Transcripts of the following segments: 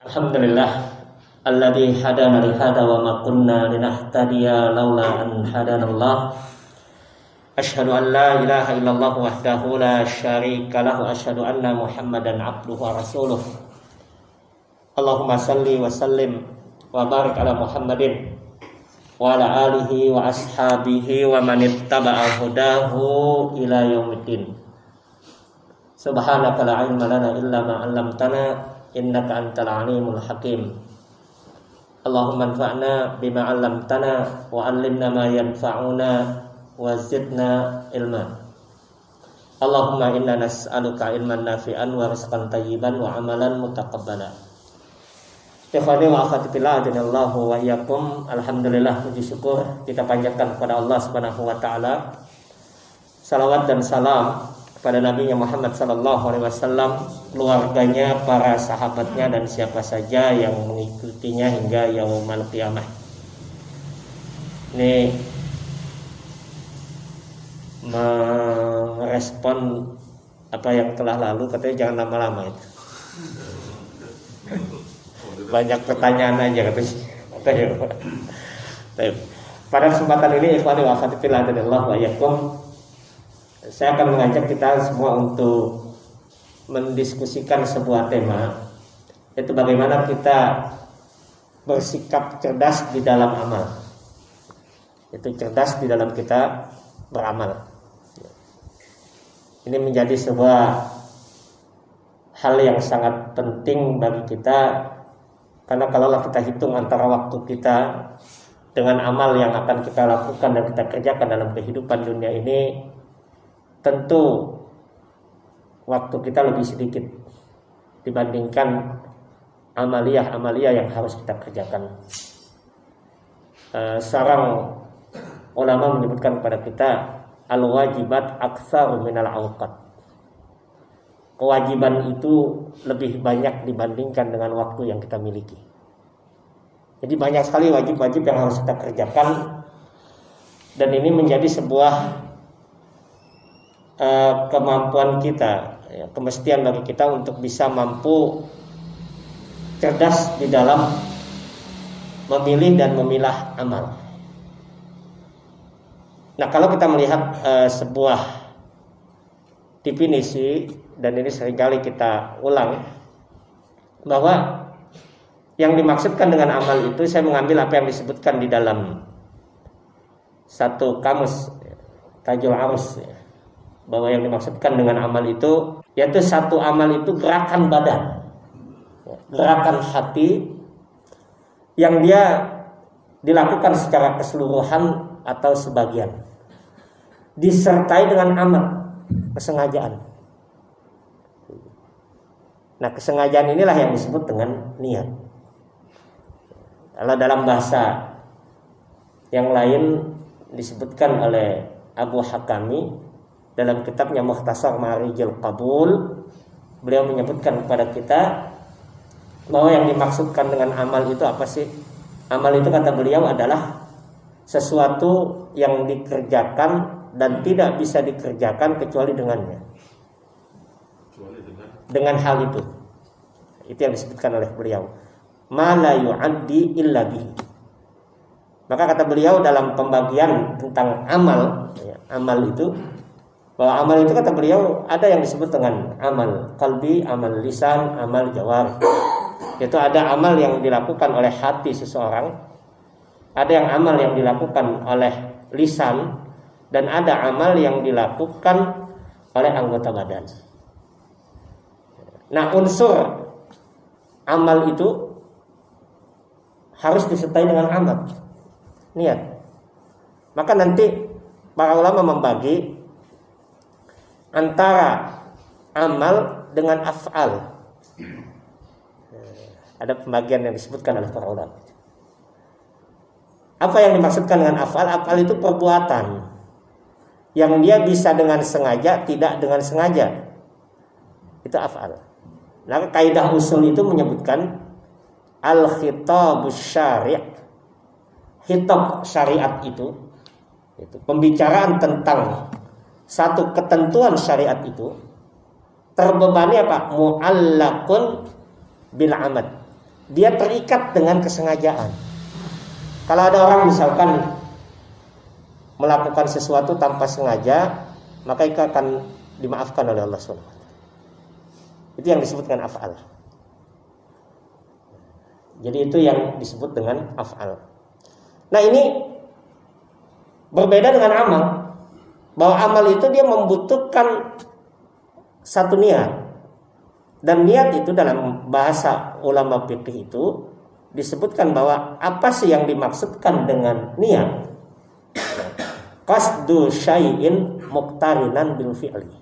Alhamdulillah alladzi hadana li hadza wa ma kunna linahtadiya laula an hadanallah. Asyhadu an la ilaha illallah wahdahu la syarika lahu wa asyhadu anna Muhammadan abduhu wa rasuluh. Allahumma salli wa sallim wa barik ala Muhammadin wa ala alihi wa ashabihi wa man ittaba'a hudahu ila yaumiddin. Subhanaka la ilma lana illa ma 'allamtana innaka antal alimul hakim. Allahumma anfa'na bima 'allamtana wa 'allimna ma yanfa'una wa zidna ilma. Allahumma inna nas'aluka ilman nafi'an wa rizqan tayyiban wa amalan mutaqabbala. Ikhwani wa akhwati fillah, adinallahu wa iyyakum. Alhamdulillah, puji syukur kita panjatkan kepada Allah Subhanahu wa taala. Salawat dan salam kepada Nabi Muhammad sallallahu alaihi wasallam, keluarganya, para sahabatnya dan siapa saja yang mengikutinya hingga yaumul qiyamah. Ini merespon apa yang telah lalu, katanya jangan lama-lama itu. Banyak pertanyaan aja katanya. Pada kesempatan ini ikhwani wa akhwati fillah wa iyyakum, saya akan mengajak kita semua untuk mendiskusikan sebuah tema, yaitu bagaimana kita bersikap cerdas di dalam amal. Itu cerdas di dalam kita beramal. Ini menjadi sebuah hal yang sangat penting bagi kita, karena kalau kita hitung antara waktu kita dengan amal yang akan kita lakukan dan kita kerjakan dalam kehidupan dunia ini, tentu waktu kita lebih sedikit dibandingkan amaliyah yang harus kita kerjakan. Seorang ulama menyebutkan kepada kita, al-wajibat aktsaru minal awqat. Kewajiban itu lebih banyak dibandingkan dengan waktu yang kita miliki. Jadi banyak sekali wajib-wajib yang harus kita kerjakan, dan ini menjadi sebuah kemampuan kita, kemestian bagi kita untuk bisa mampu cerdas di dalam memilih dan memilah amal. Nah, kalau kita melihat sebuah definisi, dan ini seringkali kita ulang, bahwa yang dimaksudkan dengan amal itu, saya mengambil apa yang disebutkan di dalam satu kamus Tajul Arus, bahwa yang dimaksudkan dengan amal itu yaitu satu amal itu gerakan badan, gerakan hati yang dia dilakukan secara keseluruhan atau sebagian, disertai dengan amal, kesengajaan. Nah, kesengajaan inilah yang disebut dengan niat. Kalau dalam bahasa yang lain disebutkan oleh Abu Hakami dalam kitabnya Mukhtasar Ma'rijil Qabul, beliau menyebutkan kepada kita bahwa yang dimaksudkan dengan amal itu apa sih? Amal itu, kata beliau, adalah sesuatu yang dikerjakan dan tidak bisa dikerjakan kecuali dengannya. Dengan hal itu. Itu yang disebutkan oleh beliau. Ma la yu'addi illa bihi. Maka kata beliau dalam pembagian tentang amal, amal itu, bahwa amal itu, kata beliau, ada yang disebut dengan amal qalbi, amal lisan, amal jawar. Yaitu ada amal yang dilakukan oleh hati seseorang, ada yang amal yang dilakukan oleh lisan, dan ada amal yang dilakukan oleh anggota badan. Nah, unsur amal itu harus disertai dengan amal, niat. Maka nanti para ulama membagi antara amal dengan af'al. Ada pembagian yang disebutkan oleh para ulama. Apa yang dimaksudkan dengan af'al? Af'al itu perbuatan yang dia bisa dengan sengaja, tidak dengan sengaja. Itu af'al. Nah, kaidah usul itu menyebutkan al-khitabus syari'. Khitab syariat itu pembicaraan tentang satu ketentuan syariat itu terbebani apa? Mu'allaqun bil amad. dia terikat dengan kesengajaan. Kalau ada orang misalkan melakukan sesuatu tanpa sengaja, maka itu akan dimaafkan oleh Allah SWT. Itu yang disebut dengan af'al. Jadi itu yang disebut dengan af'al. Nah ini berbeda dengan amal. Bahwa amal itu dia membutuhkan satu niat. Dan niat itu dalam bahasa ulama fikih itu disebutkan bahwa apa sih yang dimaksudkan dengan niat? Qasdu syai'in muqtarinan bil fi'li.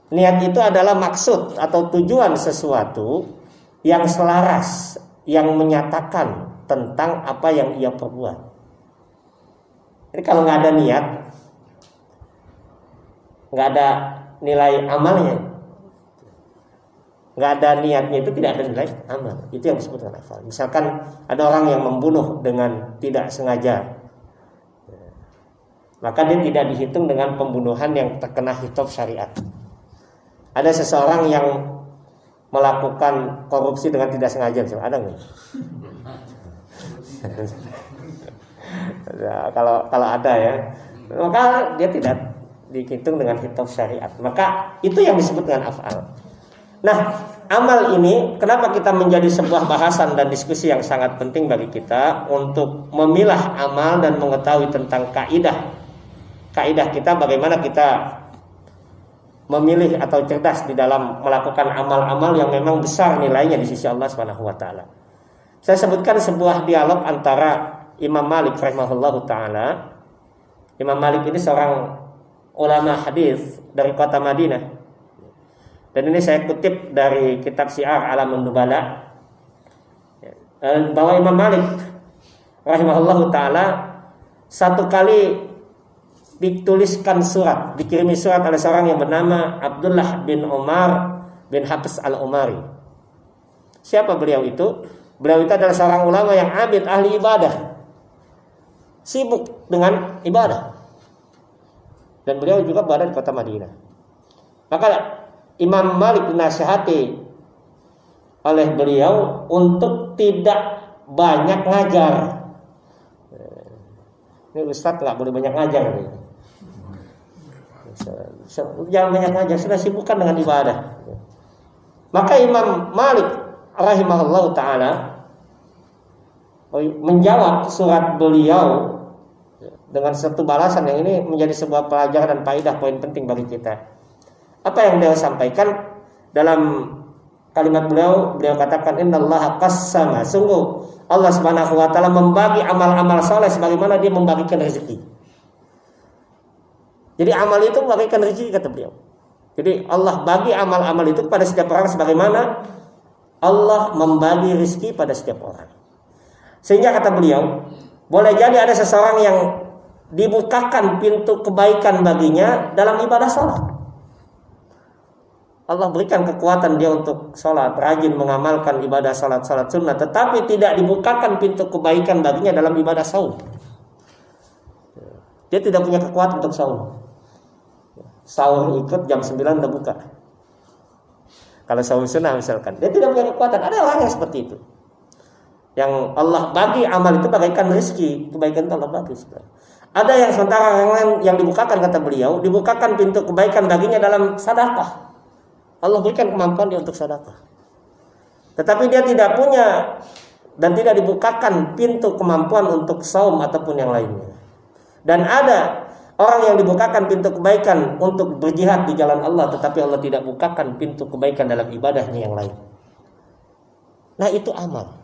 Niat itu adalah maksud atau tujuan sesuatu yang selaras, yang menyatakan tentang apa yang ia perbuat. Jadi kalau nggak ada niat, nggak ada nilai amalnya. Nggak ada niatnya itu tidak ada nilai amal. Itu yang disebut dengan afal. Misalkan ada orang yang membunuh dengan tidak sengaja, maka dia tidak dihitung dengan pembunuhan yang terkena hitop syariat. Ada seseorang yang melakukan korupsi dengan tidak sengaja, ada nggak? Kalau ada ya, maka dia tidak dihitung dengan hitop syariat. Maka itu yang disebut dengan afal. Nah, amal ini kenapa kita menjadi sebuah bahasan dan diskusi yang sangat penting bagi kita untuk memilah amal dan mengetahui tentang kaidah kita, bagaimana kita memilih atau cerdas di dalam melakukan amal-amal yang memang besar nilainya di sisi Allah Subhanahu wa taala. Saya sebutkan sebuah dialog antara Imam Malik rahimahullahu taala. Imam Malik ini seorang ulama hadis dari kota Madinah. Dan ini saya kutip dari kitab Syiar Alamun Nubala, bahwa Imam Malik rahimahullahu taala satu kali dituliskan surat, dikirimi surat oleh seorang yang bernama Abdullah bin Umar bin Habs al-Umari. Siapa beliau itu? Beliau itu adalah seorang ulama yang abid, ahli ibadah, sibuk dengan ibadah. Dan beliau juga berada di kota Madinah. Maka Imam Malik dinasihati oleh beliau untuk tidak banyak ngajar. Ini ustadz nggak boleh banyak ngajar. Jangan banyak ngajar, sudah sibukkan dengan ibadah. Maka Imam Malik rahimahullah ta'ala menjawab surat beliau dengan satu balasan yang ini menjadi sebuah pelajaran dan faedah, poin penting bagi kita. Apa yang beliau sampaikan dalam kalimat beliau katakan, innallaha qassama, sungguh Allah Subhanahu wa taala membagi amal-amal saleh sebagaimana dia membagikan rezeki. Jadi amal itu membagikan rezeki, kata beliau. Jadi Allah bagi amal-amal itu kepada setiap orang sebagaimana Allah membagi rezeki pada setiap orang. Sehingga kata beliau, boleh jadi ada seseorang yang dibukakan pintu kebaikan baginya dalam ibadah salat. Allah berikan kekuatan dia untuk salat, rajin mengamalkan ibadah salat sunnah, tetapi tidak dibukakan pintu kebaikan baginya dalam ibadah saum. Dia tidak punya kekuatan untuk saum. Sahur ikut jam 9 udah buka. Kalau sahur sunnah misalkan, dia tidak punya kekuatan. Ada orang yang seperti itu, yang Allah bagi amal itu bagaikan rezeki, kebaikan itu Allah bagi. Ada yang sementara yang dibukakan, kata beliau, dibukakan pintu kebaikan baginya dalam sedekah. Allah berikan kemampuan dia untuk sedekah, tetapi dia tidak punya dan tidak dibukakan pintu kemampuan untuk saum ataupun yang lainnya. Dan ada orang yang dibukakan pintu kebaikan untuk berjihad di jalan Allah, tetapi Allah tidak bukakan pintu kebaikan dalam ibadahnya yang lain. Nah, itu amal.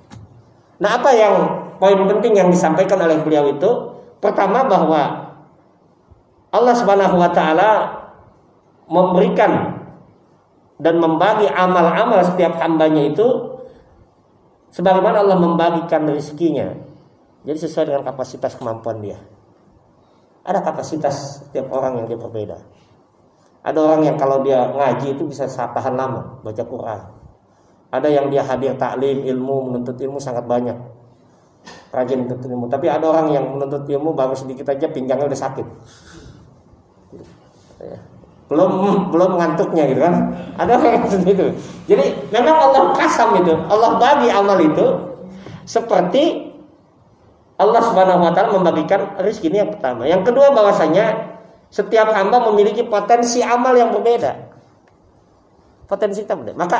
Nah, apa yang poin penting yang disampaikan oleh beliau itu? Pertama, bahwa Allah Subhanahu wa taala memberikan dan membagi amal-amal setiap hambanya itu sebagaimana Allah membagikan rezekinya. Jadi sesuai dengan kapasitas kemampuan dia. Ada kapasitas setiap orang yang dia berbeda. Ada orang yang kalau dia ngaji itu bisa tahan lama baca Quran. Ada yang dia hadir taklim ilmu, menuntut ilmu sangat banyak, rajin menuntut ilmu. Tapi ada orang yang menuntut ilmu baru sedikit aja pinggangnya udah sakit. belum ngantuknya gitu kan. Ada orang seperti itu. Jadi memang Allah kasam itu, Allah bagi amal itu seperti Allah Subhanahu wa taala membagikan rezeki ini yang pertama. Yang kedua bahwasanya setiap hamba memiliki potensi amal yang berbeda. Potensi kita berbeda. Maka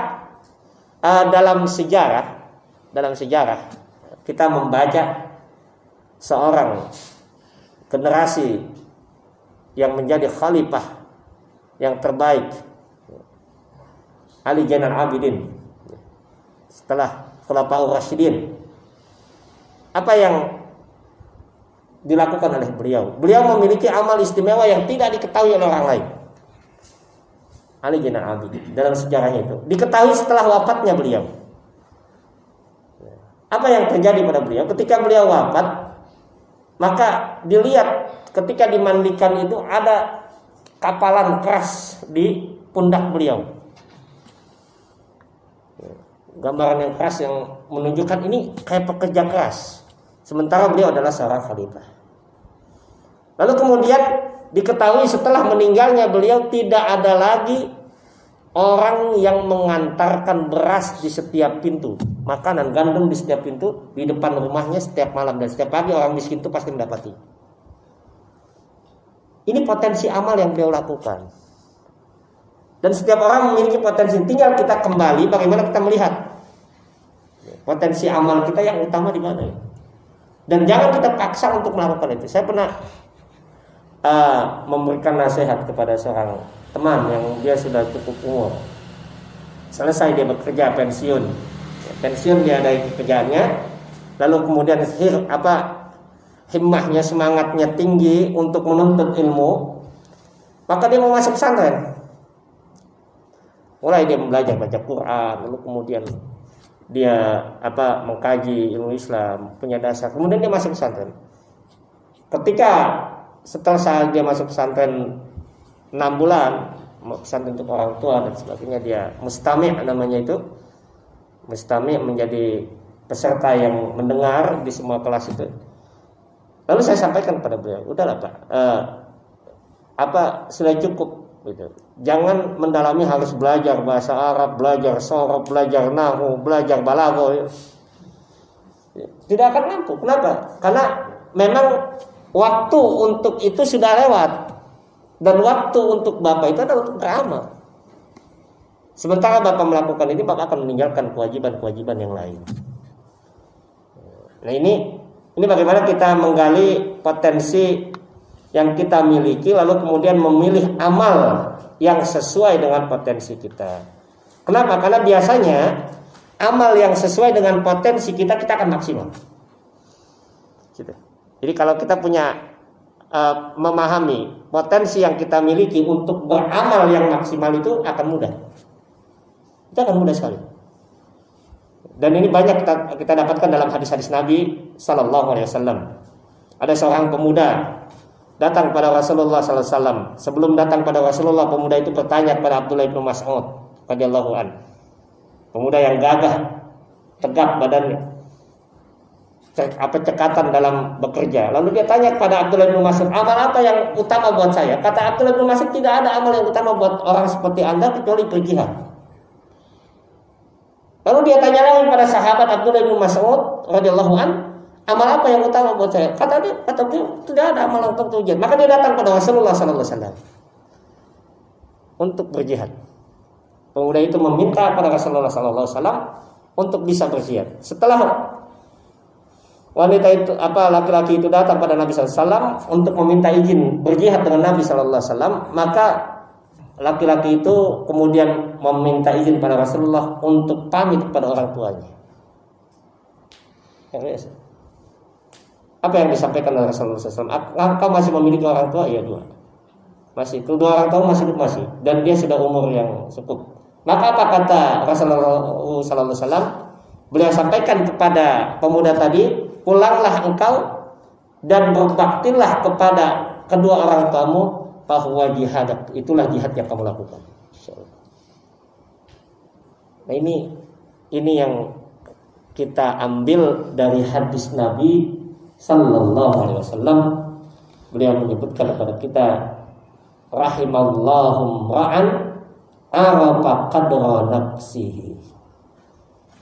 dalam sejarah kita membaca seorang generasi yang menjadi khalifah yang terbaik, Ali Zainal Abidin, setelah Khulafaur Rasyidin. Apa yang dilakukan oleh beliau? Beliau memiliki amal istimewa yang tidak diketahui oleh orang lain. Ali Zainal Abidin dalam sejarahnya itu diketahui setelah wafatnya beliau. Apa yang terjadi pada beliau? Ketika beliau wafat, maka dilihat ketika dimandikan itu ada kapalan keras di pundak beliau. Gambaran yang keras yang menunjukkan ini kayak pekerja keras. Sementara beliau adalah seorang khalifah. Lalu kemudian diketahui setelah meninggalnya beliau tidak ada lagi orang yang mengantarkan beras di setiap pintu, makanan gandum di setiap pintu, di depan rumahnya setiap malam dan setiap pagi orang miskin itu pasti mendapati. Ini potensi amal yang beliau lakukan. Dan setiap orang memiliki potensi. Tinggal kita kembali bagaimana kita melihat potensi amal kita yang utama di mana. Dan jangan kita paksa untuk melakukan itu. Saya pernah memberikan nasihat kepada seorang teman yang dia sudah cukup umur. Selesai dia bekerja pensiun. Pensiun dia dari pekerjaannya. Lalu kemudian himmahnya, semangatnya tinggi untuk menuntut ilmu, maka dia mau masuk pesantren. Mulai dia belajar baca Quran, lalu kemudian dia mengkaji ilmu Islam, punya dasar. Kemudian dia masuk pesantren. Ketika setelah dia masuk pesantren 6 bulan, pesantren untuk orang tua dan sebagainya, dia mustami' namanya itu. Mustami' menjadi peserta yang mendengar di semua kelas itu. Lalu saya sampaikan kepada beliau, udahlah Pak, sudah cukup gitu. Jangan mendalami, harus belajar bahasa Arab, belajar sorof, belajar nahwu, belajar balaghah. Tidak akan mampu. Kenapa? Karena memang waktu untuk itu sudah lewat. Dan waktu untuk Bapak itu adalah untuk beramal. Sementara Bapak melakukan ini, Bapak akan meninggalkan kewajiban-kewajiban yang lain. Nah ini bagaimana kita menggali potensi yang kita miliki, lalu kemudian memilih amal yang sesuai dengan potensi kita. Kenapa? Karena biasanya amal yang sesuai dengan potensi kita akan maksimal. Gitu. Jadi kalau kita punya memahami potensi yang kita miliki untuk beramal yang maksimal itu akan mudah. Itu akan mudah sekali. Dan ini banyak kita dapatkan dalam hadis-hadis Nabi Sallallahu Alaihi Wasallam. Ada seorang pemuda datang pada Rasulullah Sallallahu Alaihi Wasallam. Sebelum datang pada Rasulullah, pemuda itu bertanya kepada Abdullah bin Mas'ud radhiyallahu anhu. Pemuda yang gagah, tegap badannya, cekatan dalam bekerja. Lalu dia tanya kepada Abdullah bin Mas'ud, amal apa yang utama buat saya? Kata Abdullah bin Mas'ud, tidak ada amal yang utama buat orang seperti Anda kecuali berjihad. Lalu dia tanya lagi pada sahabat Abdullah bin Mas'ud radhiyallahu an, amal apa yang utama buat saya? Kata dia tidak ada amal yang utama. Maka dia datang pada Rasulullah sallallahu alaihi wasallam untuk berjihad. Pemuda itu meminta pada Rasulullah sallallahu alaihi wasallam untuk bisa berjihad. Setelah wanita itu laki-laki itu datang pada Nabi sallallahu alaihi wasallam untuk meminta izin berjihad dengan Nabi sallallahu alaihi wasallam, maka laki-laki itu kemudian meminta izin pada Rasulullah untuk pamit kepada orang tuanya. Apa yang disampaikan oleh Rasulullah SAW? Kau masih memiliki orang tua? Ya, 2. Masih. Kedua orang tua masih hidup masih. Dan dia sudah umur yang cukup. Maka apa kata Rasulullah SAW? Beliau sampaikan kepada pemuda tadi, pulanglah engkau dan berbaktilah kepada kedua orang tuamu, bahwa jihad itulah jihad yang kamu lakukan. Nah ini yang kita ambil dari hadis Nabi Sallallahu Alaihi Wasallam. Beliau menyebutkan kepada kita rahimallahu ra'an arafa qadra nafsihi.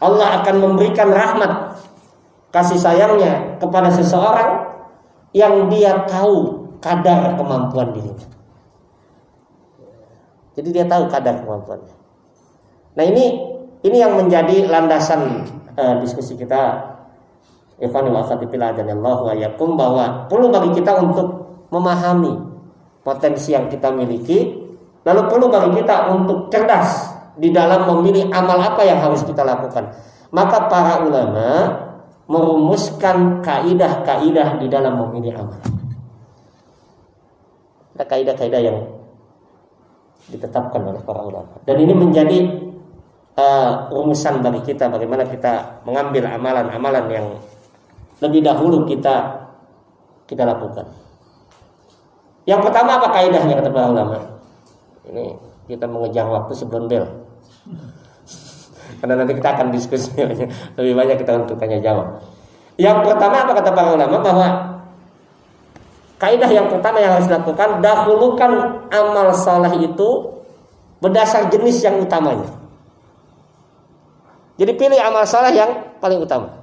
Allah akan memberikan rahmat kasih sayangnya kepada seseorang yang dia tahu kadar kemampuan dirinya. Jadi dia tahu kadar kemampuannya. Nah ini yang menjadi landasan diskusi kita, ikhwani wa akhwati fillah jannallahu wa yakum, bahwa perlu bagi kita untuk memahami potensi yang kita miliki, lalu perlu bagi kita untuk cerdas di dalam memilih amal apa yang harus kita lakukan. Maka para ulama merumuskan kaidah-kaidah di dalam memilih amal. Ada kaidah-kaidah yang ditetapkan oleh para ulama, dan ini menjadi rumusan bagi kita bagaimana kita mengambil amalan-amalan yang lebih dahulu kita lakukan. Yang pertama, apa kaidahnya kata para ulama? Ini kita mengejar waktu sebelum bel. Karena nanti kita akan diskusi lebih banyak kita untuk tanya jawab. Yang pertama, apa kata para ulama? Bahwa kaidah yang pertama yang harus dilakukan, dahulukan amal saleh itu berdasar jenis yang utamanya. Jadi pilih amal saleh yang paling utama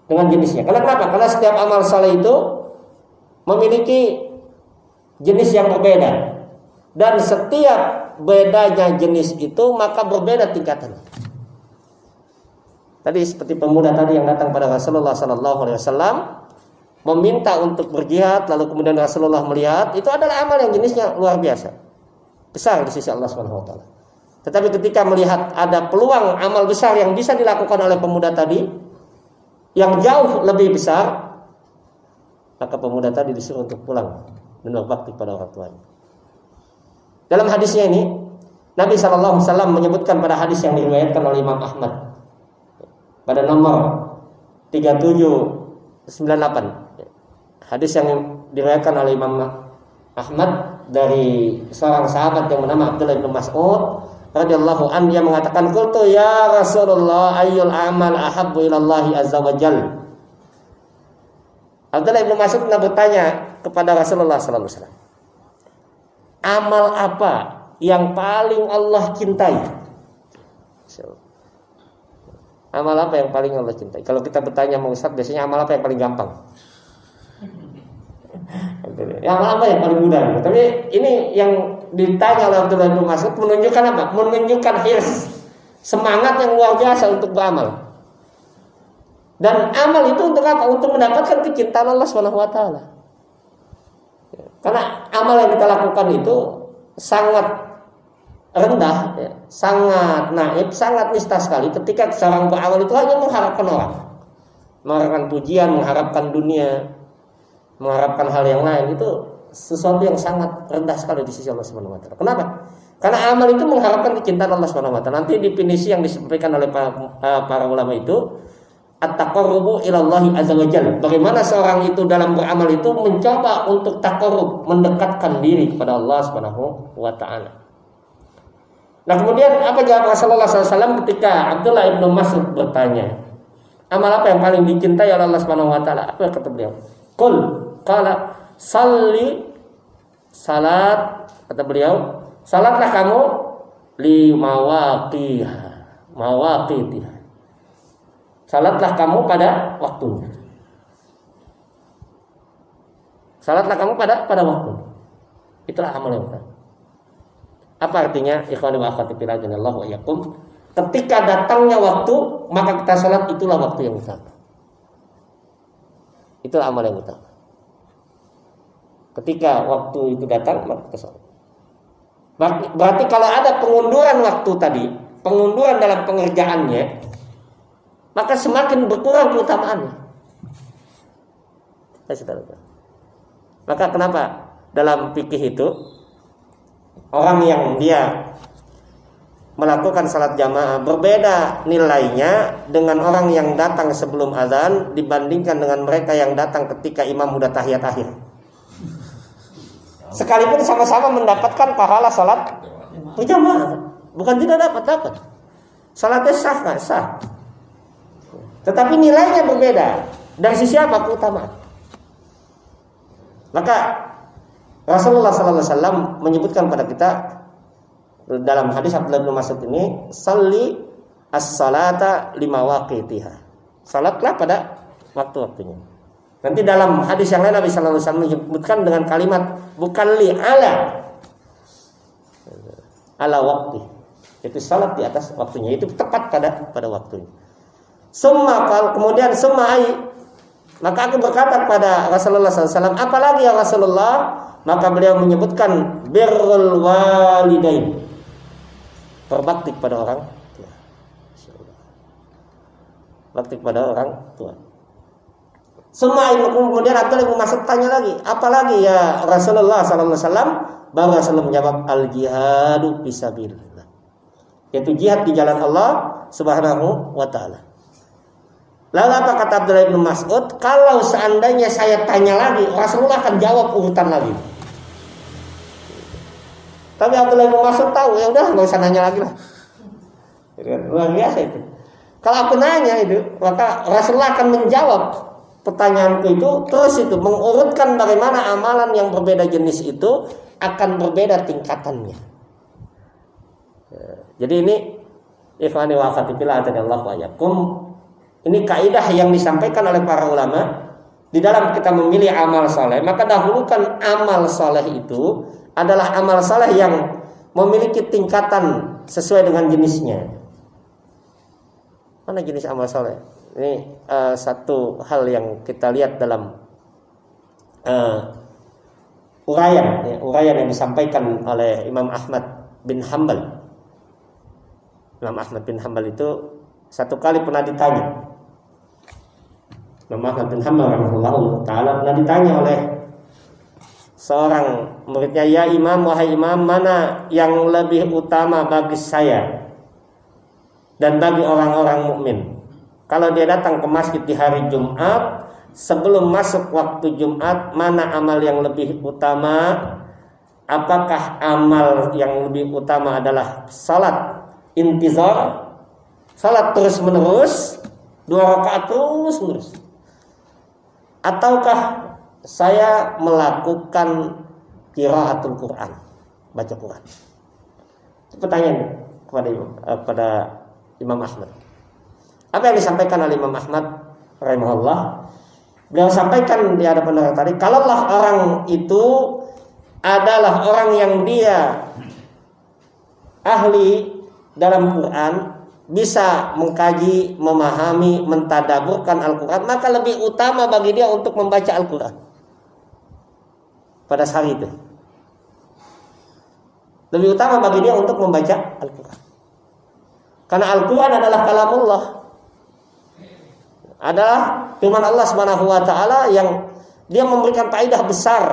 dengan jenisnya. Karena kenapa? Karena setiap amal saleh itu memiliki jenis yang berbeda, dan setiap bedanya jenis itu maka berbeda tingkatannya. Tadi seperti pemuda tadi yang datang pada Rasulullah SAW meminta untuk berjihad, lalu kemudian Rasulullah melihat itu adalah amal yang jenisnya luar biasa besar di sisi Allah SWT. Tetapi ketika melihat ada peluang amal besar yang bisa dilakukan oleh pemuda tadi yang jauh lebih besar, maka pemuda tadi disuruh untuk pulang dan berbakti pada orang tuanya. Dalam hadisnya ini Nabi SAW menyebutkan pada hadis yang diriwayatkan oleh Imam Ahmad pada nomor 3798. Hadis yang diriwayatkan oleh Imam Ahmad dari seorang sahabat yang bernama Abdullah bin Mas'ud radhiyallahu anhu, yang mengatakan, qultu ya Rasulullah ayyul amal ahabbu ilallahi azza wa jalla. Abdullah bin Mas'ud pernah bertanya kepada Rasulullah sallallahu alaihi wasallam, amal apa yang paling Allah cintai? Amal apa yang paling Allah cintai? Kalau kita bertanya sama Ustaz, biasanya amal apa yang paling gampang? Amal apa yang paling mudah? Tapi ini yang ditanya oleh Abdullah bin Mas'ud menunjukkan apa? Menunjukkan hirs, semangat yang luar biasa untuk beramal. Dan amal itu untuk apa? Untuk mendapatkan kecintaan Allah SWT. Karena amal yang kita lakukan itu sangat rendah, sangat naif, sangat nista sekali ketika seorang beramal itu hanya mengharapkan orang, mengharapkan pujian, mengharapkan dunia, mengharapkan hal yang lain. Itu sesuatu yang sangat rendah sekali di sisi Allah Subhanahu wa taala. Kenapa? Karena amal itu mengharapkan kecintaan Allah Subhanahu wa taala. Nanti definisi yang disampaikan oleh para ulama itu at-taqarrubu ilallahi azza wa jalla. Bagaimana seorang itu dalam beramal itu mencoba untuk taqarrub, mendekatkan diri kepada Allah Subhanahu wa taala. Nah, kemudian apa jawab Rasulullah SAW ketika Abdullah bin Mas'ud bertanya, amal apa yang paling dicintai oleh Allah Subhanahu wa taala? Apa kata beliau? Qala salli, salat, kata beliau, salatlah kamu li mawaqitiha. Salatlah kamu pada waktunya. Salatlah kamu pada waktunya. Itulah amal yang utama. Apa artinya? Ikhwani wa akhwati fillah jannallahu wa iyyakum. Ketika datangnya waktu, maka kita salat, itulah waktu yang utama. Itulah amal yang utama. Ketika waktu itu datang, maka kita salat. Berarti kalau ada pengunduran waktu tadi, pengunduran dalam pengerjaannya, maka semakin berkurang keutamaannya. Maka kenapa dalam fikih itu orang yang dia melakukan salat jamaah berbeda nilainya dengan orang yang datang sebelum azan dibandingkan dengan mereka yang datang ketika imam sudah tahiyat akhir. Sekalipun sama-sama mendapatkan pahala salat berjamaah, bukan tidak dapat. Salatnya sah nggak sah, tetapi nilainya berbeda. Dari sisi apa? Keutamaan. Maka Rasulullah sallallahu alaihi wasallam menyebutkan pada kita dalam hadis Abdullah bin Mas'ud ini, "Shalli as-salata lima waqitiha." Salatlah pada waktu-waktunya. Nanti dalam hadis yang lain Nabi sallallahu alaihi wasallam menyebutkan dengan kalimat bukan li ala waktu. Itu salat di atas waktunya, itu tepat pada waktunya. Kemudian maka aku berkata kepada Rasulullah SAW, apalagi ya Rasulullah? Maka beliau menyebutkan birrul walidain, berbakti kepada orang tua. Bakti kepada orang tua. Kemudian Abdullah bin Mas'ud tanya lagi, apalagi ya Rasulullah SAW? Baru Rasulullah menjawab, al jihadu fisabilillah, yaitu jihad di jalan Allah Subhanahu wa taala. Lalu apa kata Abdullah bin Mas'ud? Kalau seandainya saya tanya lagi, Rasulullah akan jawab urutan lagi. Tapi Abdullah bin Mas'ud tahu, ya udah nggak usah nanya lagi lah. Luar biasa itu. Kalau aku nanya itu, maka Rasulullah akan menjawab pertanyaanku itu, terus itu mengurutkan bagaimana amalan yang berbeda jenis itu akan berbeda tingkatannya. Jadi ini ikhwani wa akhwati fillah Allah wa yakum. Ini kaidah yang disampaikan oleh para ulama di dalam kita memilih amal soleh. Maka dahulukan amal soleh itu adalah amal soleh yang memiliki tingkatan sesuai dengan jenisnya. Mana jenis amal soleh? Ini satu hal yang kita lihat dalam uraian yang disampaikan oleh Imam Ahmad bin Hanbal. Imam Ahmad bin Hanbal itu satu kali pernah ditanya. Imam Ahmad bin Hanbal rahimahullah taala pernah ditanya oleh seorang muridnya, ya Imam, wahai Imam, mana yang lebih utama bagi saya dan bagi orang-orang mukmin kalau dia datang ke masjid di hari Jumat sebelum masuk waktu Jumat, mana amal yang lebih utama? Apakah amal yang lebih utama adalah salat intizar, salat terus menerus 2 rakaat terus menerus, ataukah saya melakukan qiraatul Quran, baca Quran? Itu pertanyaan kepada Imam Ahmad. Apa yang disampaikan oleh Imam Ahmad rahimahullah? Beliau sampaikan di hadapan orang tadi, kalaulah orang itu adalah orang yang dia ahli dalam Quran, bisa mengkaji, memahami, mentadaburkan Al-Quran, maka lebih utama bagi dia untuk membaca Al-Quran pada hari itu. Lebih utama bagi dia untuk membaca Al-Quran, karena Al-Quran adalah kalamullah, adalah firman Allah Subhanahu wa taala yang dia memberikan faedah besar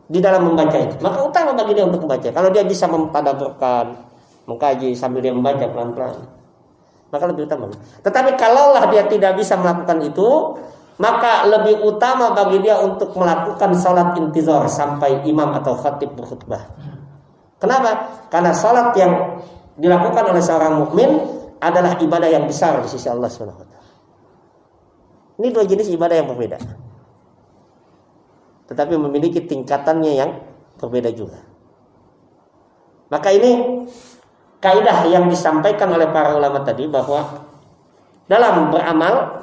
di dalam membaca itu. Maka utama bagi dia untuk membaca. Kalau dia bisa mentadaburkan, mengkaji sambil dia membaca pelan-pelan, maka lebih utama. Tetapi kalaulah dia tidak bisa melakukan itu, maka lebih utama bagi dia untuk melakukan salat intizar sampai imam atau khatib berkhutbah. Kenapa? Karena salat yang dilakukan oleh seorang mukmin adalah ibadah yang besar di sisi Allah Subhanahu wa taala. Ini dua jenis ibadah yang berbeda, tetapi memiliki tingkatannya yang berbeda juga. Maka ini kaidah yang disampaikan oleh para ulama tadi, bahwa dalam beramal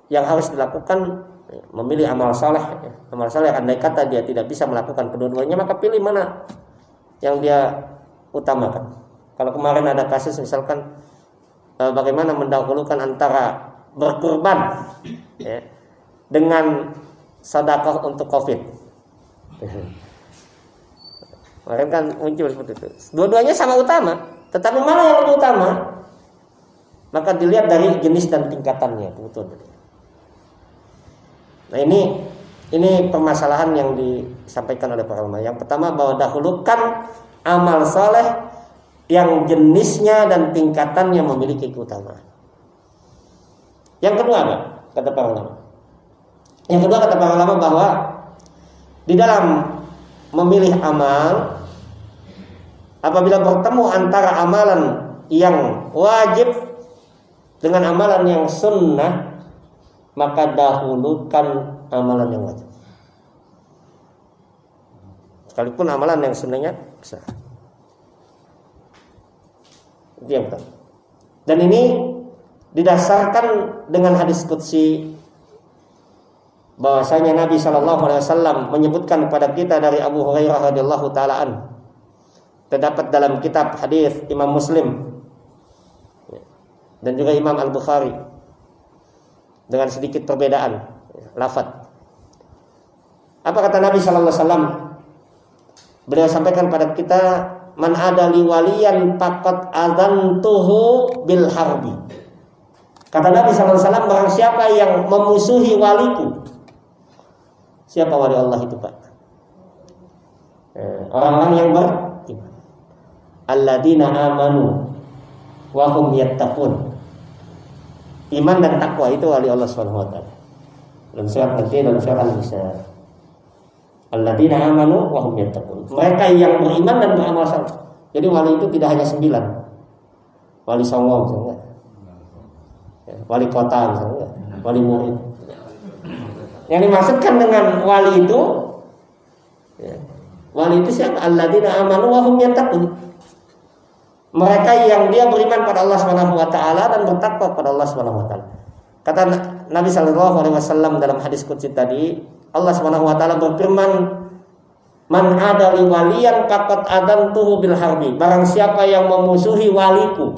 yang harus dilakukan, memilih amal saleh. Amal saleh andai kata dia tidak bisa melakukan kedua-duanya, maka pilih mana yang dia utamakan. Kalau kemarin ada kasus misalkan bagaimana mendahulukan antara berkurban dengan sedekah untuk Covid. Kemarin kan muncul seperti itu. Dua-duanya sama utama, tetapi mana yang lebih utama? Maka dilihat dari jenis dan tingkatannya. Nah ini permasalahan yang disampaikan oleh para ulama. Yang pertama, bahwa dahulukan amal saleh yang jenisnya dan tingkatannya memiliki keutamaan. Yang kedua apa? Kata para ulama. Yang kedua kata para ulama bahwa di dalam memilih amal, apabila bertemu antara amalan yang wajib dengan amalan yang sunnah, maka dahulukan amalan yang wajib. sekalipun amalan yang sunnahnya besar. Itu yang pertama. Dan ini didasarkan dengan hadis qudsi bahwasanya Nabi SAW menyebutkan kepada kita dari Abu Hurairah radhiyallahu taala an, terdapat dalam kitab hadis Imam Muslim dan juga Imam Al-Bukhari dengan sedikit perbedaan lafaz. Apa kata Nabi SAW? Beliau sampaikan pada kita, man adali waliyan faqad adantuhu bil harbi. Kata Nabi SAW, barang siapa yang memusuhi waliku. Siapa wali Allah itu, Pak? Orang-orang yang beriman. Alladzina amanu wa hum yattaqun. Iman dan takwa itu wali Allah Subhanahu wa taala. Dalam surat Al-Fatihah dan surat Al-Nisa. Alladzina amanu wa hum yattaqun. Mereka yang beriman dan beramal saleh. Jadi wali itu tidak hanya 9. Wali songo misalnya. Wali kota misalnya, wali murid. Yang dimaksudkan dengan wali itu siapa? Alladzina amanu wa hum yattaqun. Mereka yang dia beriman pada Allah Subhanahu wa taala dan bertakwa pada Allah Subhanahu wa taala. Kata Nabi sallallahu alaihi wasallam dalam hadis qudsi tadi, Allah Subhanahu wa taala berfirman, man adali waliyan faqad adantuhu bil harbi. Barang siapa yang memusuhi waliku.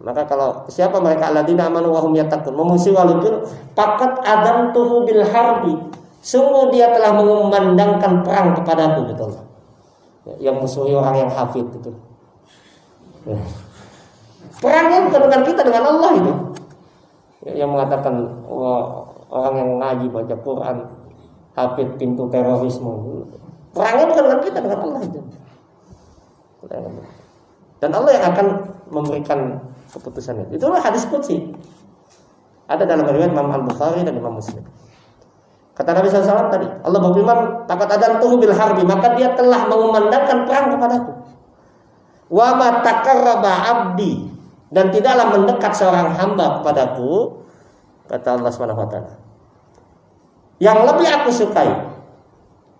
Maka kalau siapa mereka alladzina amanu wa hum yattaqun, memusuhi waliku, faqad adantuhu bil harbi. Sungguh dia telah mengumandangkan perang kepadaku, gitu Allah. Yang musuhi orang yang hafid itu. Perangnya bukan dengan kita, dengan Allah itu. Yang mengatakan orang yang ngaji baca Quran hafid pintu terorisme. Perangnya bukan dengan kita, dengan Allah itu. Dan Allah yang akan memberikan keputusannya. Itulah hadis qudsi. Ada dalam riwayat Imam Al-Bukhari dan Imam Muslim. Kata Nabi SAW tadi, Allah berfirman, faqad adantuhu bil harbi, maka dia telah mengumandangkan perang kepadaku. Wa ma taqarraba abdi, dan tidaklah mendekat seorang hamba kepadaku, kata Allah Subhanahu wa taala, yang lebih aku sukai,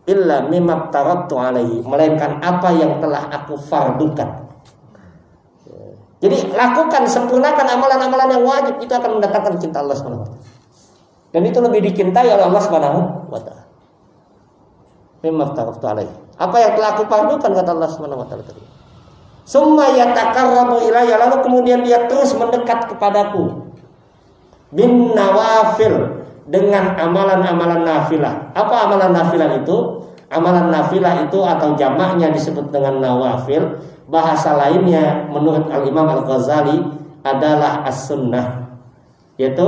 illa mimma tarattu alaihi, melainkan apa yang telah aku fardukan. Jadi lakukan, sempurnakan amalan-amalan yang wajib, itu akan mendatangkan cinta Allah Subhanahu wa taala. Dan itu lebih dicintai oleh Allah Subhanahu wa taala. Mimma tarattu alaihi, apa yang telah aku fardukan, kata Allah Subhanahu wa taala tadi. Summa yataqarrabu ilayya, lalu kemudian dia terus mendekat kepadaku bin nawafil, dengan amalan-amalan nafilah. Apa amalan nafilah itu? Amalan nafilah itu atau jamaknya disebut dengan nawafil. Bahasa lainnya menurut Al-Imam Al-Ghazali adalah as-sunnah, yaitu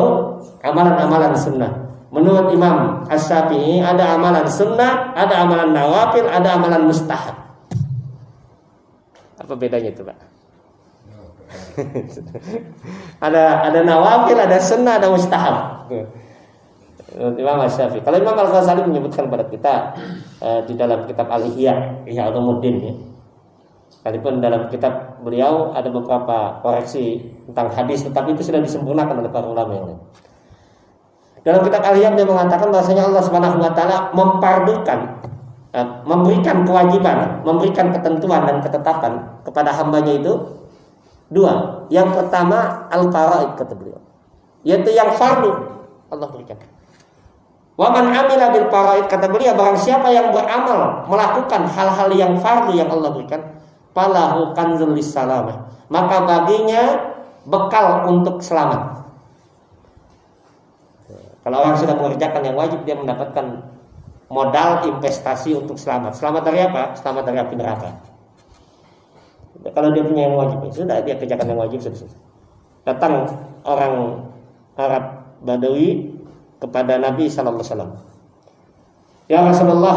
amalan-amalan sunnah. Menurut Imam Asy-Syafi'i ada amalan sunnah, ada amalan nawafil, ada amalan mustahab. Apa bedanya itu, Pak? ada nawafil, ada sunnah, ada mustahab. Imam Asy-Syafi'i. Kalau Imam Al-Ghazali menyebutkan pada kita di dalam kitab Al-Ihya, Ihya Ulumuddin ya. Sekalipun dalam kitab beliau ada beberapa koreksi tentang hadis, tetapi itu sudah disempurnakan oleh para ulama yang lain. Dalam kitab Al-Ihya dia mengatakan bahwasanya Allah Subhanahu wa taala mempardukan, memberikan kewajiban, memberikan ketentuan dan ketetapan kepada hambanya itu dua. Yang pertama al-faraid, kata beliau, yaitu yang fardu Allah berikan. Wa man amila bil faraid, kata beliau, barang siapa yang beramal melakukan hal-hal yang fardu yang Allah berikan, falahu kanzul lissalamah, maka baginya bekal untuk selamat. Kalau orang sudah mengerjakan yang wajib, dia mendapatkan modal investasi untuk selamat. Selamat dari apa? Selamat dari api neraka. Kalau dia punya yang wajib, sudah dia kerjakan yang wajib, sudah. Datang orang Arab Badawi kepada Nabi sallallahu alaihi wasallam. Ya Rasulullah,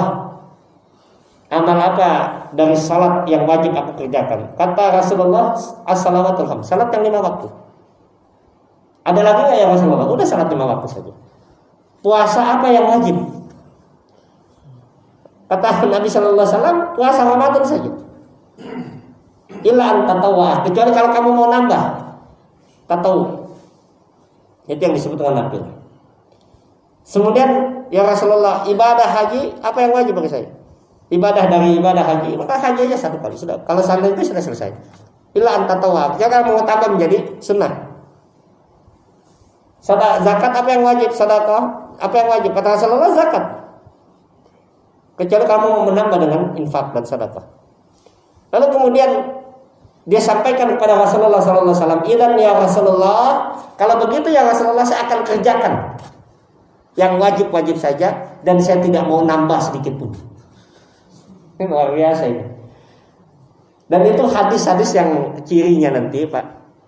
amal apa dari salat yang wajib aku kerjakan? Kata Rasulullah, as-salawatul khams, salat yang 5 waktu. Ada lagi nggak ya Rasulullah? Udah salat 5 waktu saja. Puasa apa yang wajib? Kata Nabi sallallahu alaihi wasallam, puasa Ramadan saja. Illa an tatawwa, kecuali kalau kamu mau nambah tatawu. Itu yang disebut dengan nafil. Kemudian ya Rasulullah, ibadah haji apa yang wajib bagi saya? ibadah dari ibadah haji, maka haji aja 1 kali sudah. Kalau santri itu sudah selesai. Illa anta tawaf, jangan mau tambah menjadi sunnah. Zakat apa yang wajib? Sedekah apa yang wajib? Kata Rasulullah zakat. Kecuali kamu mau menambah dengan infak dan sedekah. Lalu kemudian dia sampaikan kepada Rasulullah SAW, "Idzan ya Rasulullah, kalau begitu ya Rasulullah saya akan kerjakan yang wajib-wajib saja dan saya tidak mau nambah sedikit pun." Ini luar biasa ini. Dan itu hadis-hadis yang cirinya nanti Pak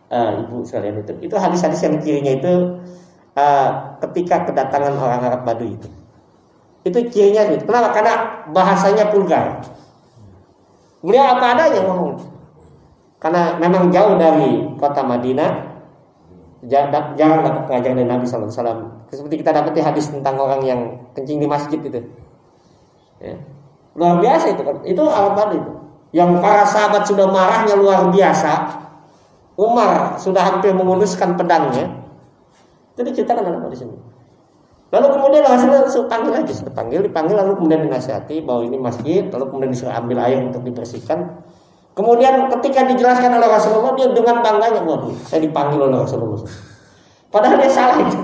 Ibu sekalian itu hadis-hadis yang cirinya itu ketika kedatangan orang Arab Baduy itu cirinya itu. Kenapa? Karena bahasanya vulgar. Beliau apa adanya ngomong. Karena memang jauh dari kota Madinah, jarang dapat pengajaran dari Nabi SAW. Seperti kita dapat hadis tentang orang yang kencing di masjid itu. Ya. Luar biasa itu kan. Itu Arab Baduy itu. Yang para sahabat sudah marahnya luar biasa. Umar sudah hampir menguluskan pedangnya. Itu diceritakan apa di sini. Lalu kemudian Rasulullah dipanggil lalu kemudian dinasihati bahwa ini masjid, lalu kemudian disuruh ambil air untuk dibersihkan. Kemudian ketika dijelaskan oleh Rasulullah, dia dengan bangganya, waduh, saya dipanggil oleh Rasulullah. Padahal dia salah itu.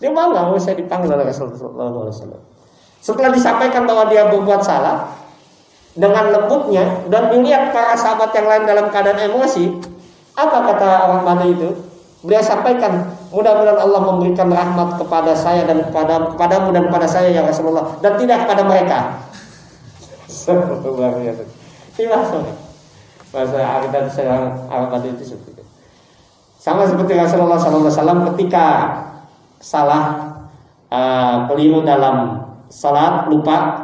Dia bangga, saya dipanggil oleh Rasulullah. Setelah disampaikan bahwa dia berbuat salah, dengan lembutnya dan dilihat para sahabat yang lain dalam keadaan emosi, apa kata orang Badui itu? Beliau sampaikan, mudah-mudahan Allah memberikan rahmat kepada saya dan kepadamu dan kepada saya ya Rasulullah, dan tidak kepada mereka. Ini bahasa akidah seorang Arab Badui itu seperti itu. Sama seperti Rasulullah SAW ketika salah keliru dalam salat, lupa,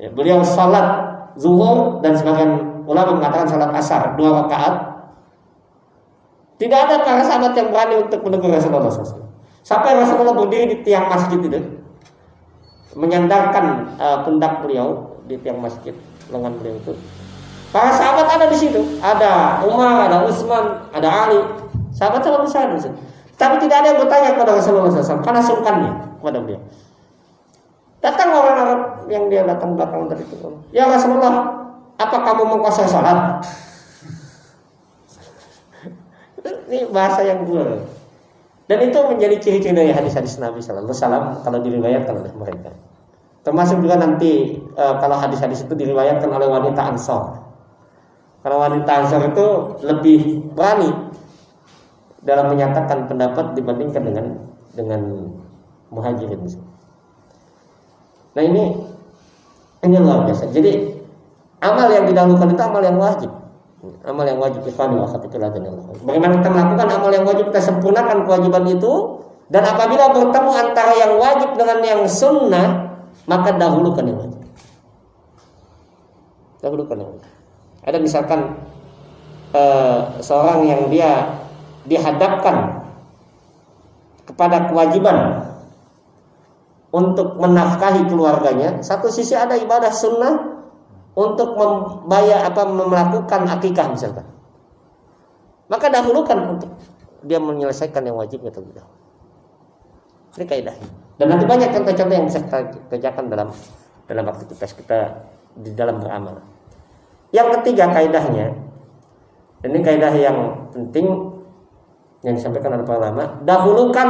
ya, beliau salat zuhur dan sebagian ulama mengatakan salat asar 2 rakaat. Tidak ada para sahabat yang berani untuk menegur Rasulullah SAW. Sampai Rasulullah berdiri di tiang masjid itu, menyandarkan pundak beliau di tiang masjid, lengan beliau itu. Para sahabat ada di situ, ada Umar, ada Utsman, ada Ali. Sahabat-sahabat besar di situ. Tapi tidak ada yang bertanya kepada Rasulullah SAW karena sungkannya kepada beliau. Datang orang Arab yang dia datang belakang tadi itu. Ya Rasulullah, apa kamu mau kosong salat? Ini bahasa yang buruk. Dan itu menjadi ciri-ciri dari hadis-hadis Nabi Sallallahu Alaihi Wasallam kalau diriwayatkan oleh mereka. Termasuk juga nanti kalau hadis-hadis itu diriwayatkan oleh wanita Ansor. Karena wanita Ansor itu lebih berani dalam menyatakan pendapat dibandingkan dengan muhajirin. Nah ini luar biasa. Jadi amal yang didahulukan itu amal yang wajib. Amal yang wajib ikhwan wa akhwat. Bagaimana kita melakukan amal yang wajib, kita sempurnakan kewajiban itu. Dan apabila bertemu antara yang wajib dengan yang sunnah, maka dahulukan yang wajib. Dahulukan yang wajib. Ada misalkan seorang yang dia dihadapkan kepada kewajiban untuk menafkahi keluarganya. Satu sisi ada ibadah sunnah untuk melakukan akikah misalkan. Maka dahulukan untuk dia menyelesaikan yang wajibnya terlebih dahulu. Ini kaidahnya. Dan nanti banyak contoh-contoh yang bisa kita kerjakan dalam aktivitas kita di dalam beramal. Yang ketiga kaidahnya, ini kaidah yang penting yang disampaikan oleh para ulama, dahulukan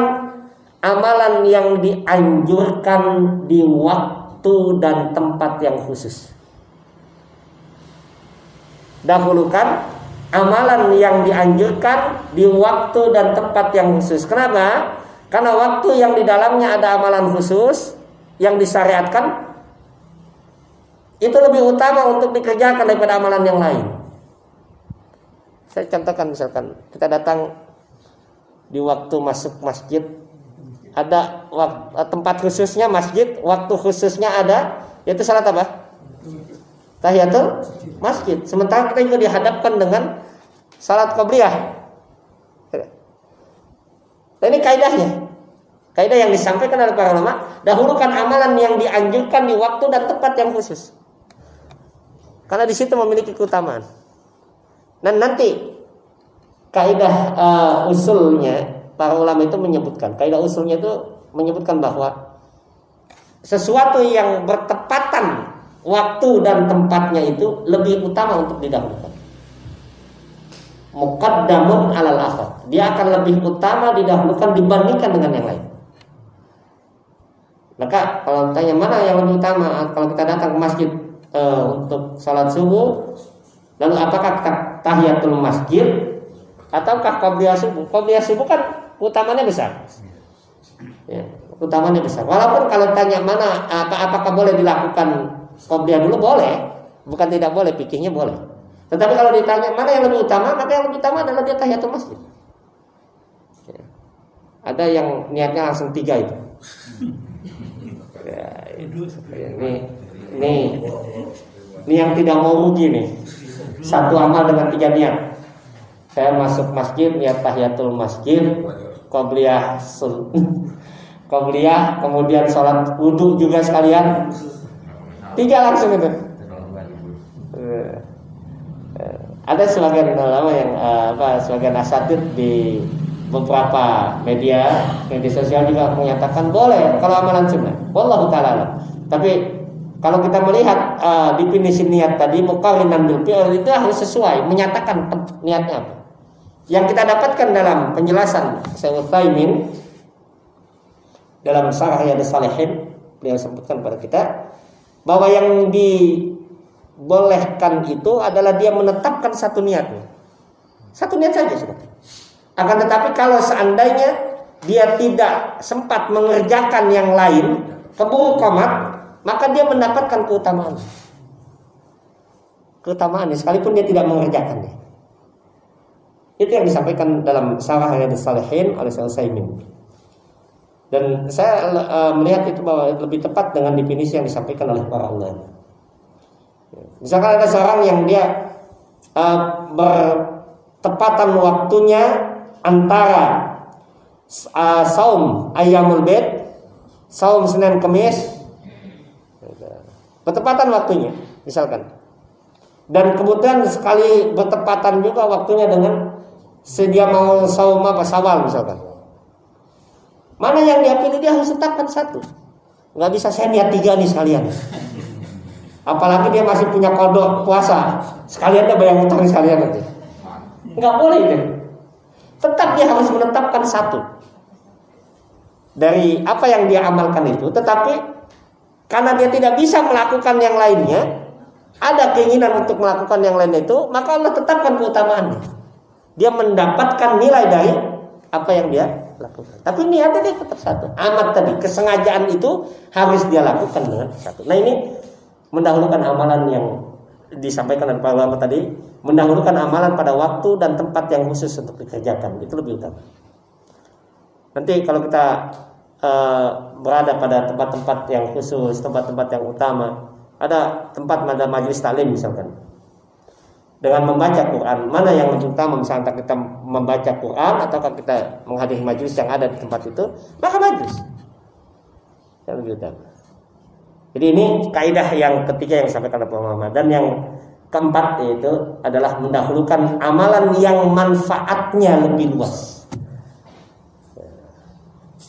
amalan yang dianjurkan di waktu dan tempat yang khusus. Dahulukan amalan yang dianjurkan di waktu dan tempat yang khusus. Kenapa? Karena waktu yang di dalamnya ada amalan khusus yang disyariatkan itu lebih utama untuk dikerjakan daripada amalan yang lain. Saya contohkan misalkan kita datang di waktu masuk masjid, ada tempat khususnya masjid, waktu khususnya ada, yaitu salat apa? Tahiyatul masjid. Sementara kita juga dihadapkan dengan salat qabliyah. Ini kaidahnya. Kaidah yang disampaikan oleh para ulama, dahulukan amalan yang dianjurkan di waktu dan tempat yang khusus. Karena di situ memiliki keutamaan. Dan nanti kaidah usulnya para ulama itu menyebutkan, kaidah usulnya itu menyebutkan bahwa sesuatu yang bertepatan waktu dan tempatnya itu lebih utama untuk didahulukan. Muqaddamun alal akhar. Dia akan lebih utama didahulukan dibandingkan dengan yang lain. Maka kalau tanya mana yang lebih utama, kalau kita datang ke masjid untuk salat subuh, lalu apakah kita tahiyatul masjid ataukah qabliyah subuh? Qabliyah subuh kan utamanya besar. Ya, utamanya besar. Walaupun kalau tanya mana apakah boleh dilakukan qabliyah dulu, boleh. Bukan tidak boleh, fikihnya boleh. Tetapi kalau ditanya mana yang lebih utama, maka yang lebih utama adalah dia tahiyatul masjid. Ya. Ada yang niatnya langsung 3 itu. Ya, ini yang tidak mau rugi nih. Satu amal dengan 3 niat. Saya masuk masjid niat tahiyatul masjid, qabliyah kemudian sholat wudu juga sekalian. 3 langsung itu. Ada sebagian ulama yang sebagian asatid di beberapa media sosial juga menyatakan boleh kalau amalan sunnah. Wallahu ta'ala. Tapi kalau kita melihat definisi niat tadi muqarrinan bil fi'l itu harus sesuai, menyatakan niatnya apa. Yang kita dapatkan dalam penjelasan Syekh Utsaimin dalam Syarah Riyadhus Shalihin, beliau sebutkan pada kita bahwa yang dibolehkan itu adalah dia menetapkan satu niatnya. Satu niat saja sebetulnya. Akan tetapi kalau seandainya dia tidak sempat mengerjakan yang lain, keburu qomat, maka dia mendapatkan keutamaan. Keutamaannya sekalipun dia tidak mengerjakannya. Itu yang disampaikan dalam Syarah Riyadhus Shalihin oleh Syekh Utsaimin. Dan saya melihat itu bahwa lebih tepat dengan definisi yang disampaikan oleh para ulama. Misalkan ada seorang yang dia bertepatan waktunya antara saum ayyamul bid, saum Senin Kamis, bertepatan waktunya misalkan. Dan kemudian sekali bertepatan juga waktunya dengan dia mau saum Syawal misalkan. Mana yang dia pilih, dia harus tetapkan satu. Nggak bisa saya niat 3 nih sekalian. Apalagi dia masih punya kodok puasa, sekalian dia bayar utang sekalian nanti. Nggak boleh itu. Tetap dia harus menetapkan satu dari apa yang dia amalkan itu. Tetapi karena dia tidak bisa melakukan yang lainnya, ada keinginan untuk melakukan yang lain itu, maka Allah tetapkan keutamaannya. Dia mendapatkan nilai dari apa yang dia lakukan. Tapi niatnya dia tetap satu. Amat tadi, kesengajaan itu harus dia lakukan dengan satu. Nah ini mendahulukan amalan yang disampaikan oleh para ulama tadi, mendahulukan amalan pada waktu dan tempat yang khusus untuk dikerjakan, itu lebih utama. Nanti kalau kita berada pada tempat-tempat yang khusus, tempat-tempat yang utama, ada tempat pada majelis taklim misalkan, dengan membaca Quran, mana yang lebih utama? Misalkan kita membaca Quran ataukah kita menghadiri majelis yang ada di tempat itu, maka majelis yang lebih utama. Jadi ini kaidah yang ketiga yang disampaikan oleh Muhammad. Dan yang keempat yaitu adalah mendahulukan amalan yang manfaatnya lebih luas.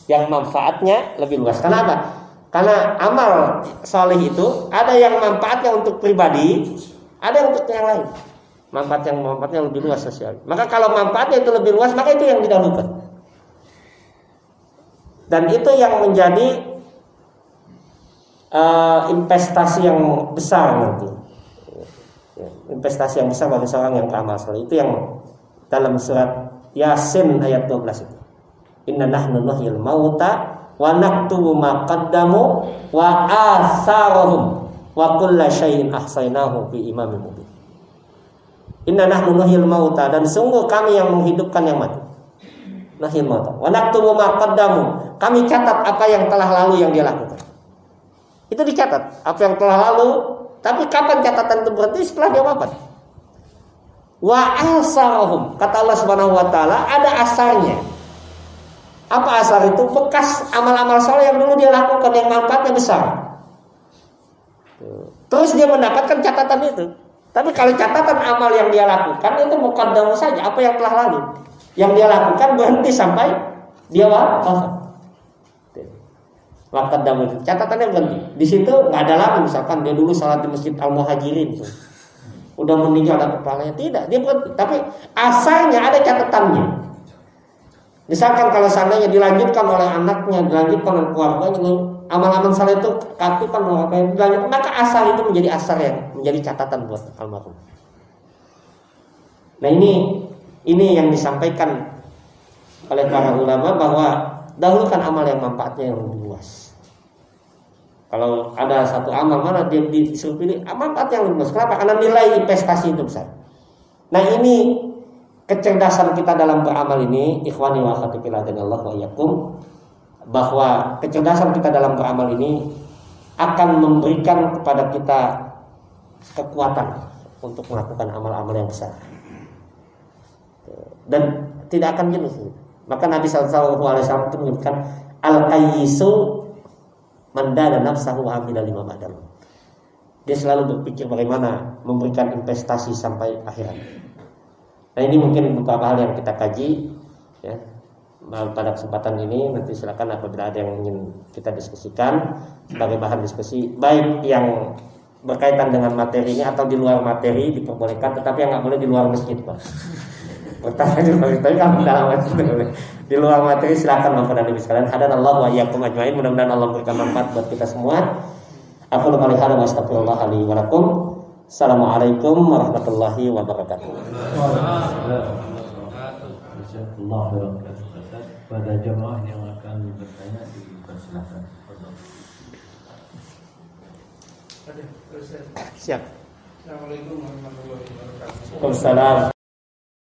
Yang manfaatnya lebih luas. Kenapa? Karena amal saleh itu ada yang manfaatnya untuk pribadi, ada yang untuk yang lain. Manfaatnya lebih luas sosial. Maka kalau manfaatnya itu lebih luas, maka itu yang didahulukan. Dan itu yang menjadi investasi yang besar nanti. Investasi yang besar bagi seorang yang beramal saleh. Itu yang dalam surat Yasin ayat 12 itu. Inna nahnu nuhyil mauta wa naktubu ma qaddamu wa atharahum wa kulla syai'in ahsaynahu fi imamin mubin. Inna nahnu nuhyil mauta, dan sungguh kami yang menghidupkan yang mati. Nuhyil mauta wa naktubu ma qaddamu, kami catat apa yang telah lalu yang dia lakukan. Itu dicatat apa yang telah lalu, tapi kapan catatan itu berhenti? Setelah dia wafat. Wa asarahum, kata Allah Subhanahu wa taala, ada asarnya. Apa asar itu? Bekas amal-amal saleh yang dulu dia lakukan yang manfaatnya besar. Terus dia mendapatkan catatan itu. Tapi kalau catatan amal yang dia lakukan itu bukan dalam saja apa yang telah lalu. Yang dia lakukan berhenti sampai dia wafat. Laqad damu. Catatannya berarti di situ nggak ada lagi misalkan dia dulu salat di Masjid Al-Muhajirin tuh. Udah meninggal ada kepalanya, tidak, dia berhenti. Tapi asalnya ada catatannya. Misalkan kalau seandainya dilanjutkan oleh anaknya, dilanjutkan oleh keluarganya, amal-amal saleh itu katukan dilanjutkan, maka asal itu menjadi asal yang menjadi catatan buat almarhum. Nah ini yang disampaikan oleh para ulama bahwa dahulukan amal yang manfaatnya yang lebih luas. Kalau ada satu amal mana dia disuruh pilih manfaat yang lebih luas. Kenapa? Karena nilai investasi itu besar. Nah ini kecerdasan kita dalam beramal ini, ikhwani wa akhwati fillah Allah wa iyyakum, bahwa kecerdasan kita dalam beramal ini akan memberikan kepada kita kekuatan untuk melakukan amal-amal yang besar. Dan tidak akan jenuh. Maka Nabi sallallahu alaihi wasallam itu menyebutkan al-qayyisu man dana nafsahu wa amila lima ba'dahu. Dia selalu berpikir bagaimana memberikan investasi sampai akhirat. Nah ini mungkin beberapa hal yang kita kaji ya. Pada kesempatan ini nanti silakan apabila ada yang ingin kita diskusikan sebagai bahan diskusi, baik yang berkaitan dengan materi ini atau di luar materi diperbolehkan, tetapi yang nggak boleh di luar masjid, Pak. Pertanyaan di luar materi kan dalam masjid. Di luar materi silakan Bapak dan Ibu sekalian. Hadanallahu wa iyyakum ajmain. Mudah-mudahan Allah memberikan manfaat buat kita semua. Aku qouli hadza wa astaghfirullah li wa lakum. Assalamualaikum warahmatullahi wabarakatuh. Pada jemaah yang akan bertanya dipersilakan. Siap. Assalamualaikum warahmatullahi wabarakatuh. Waalaikumsalam.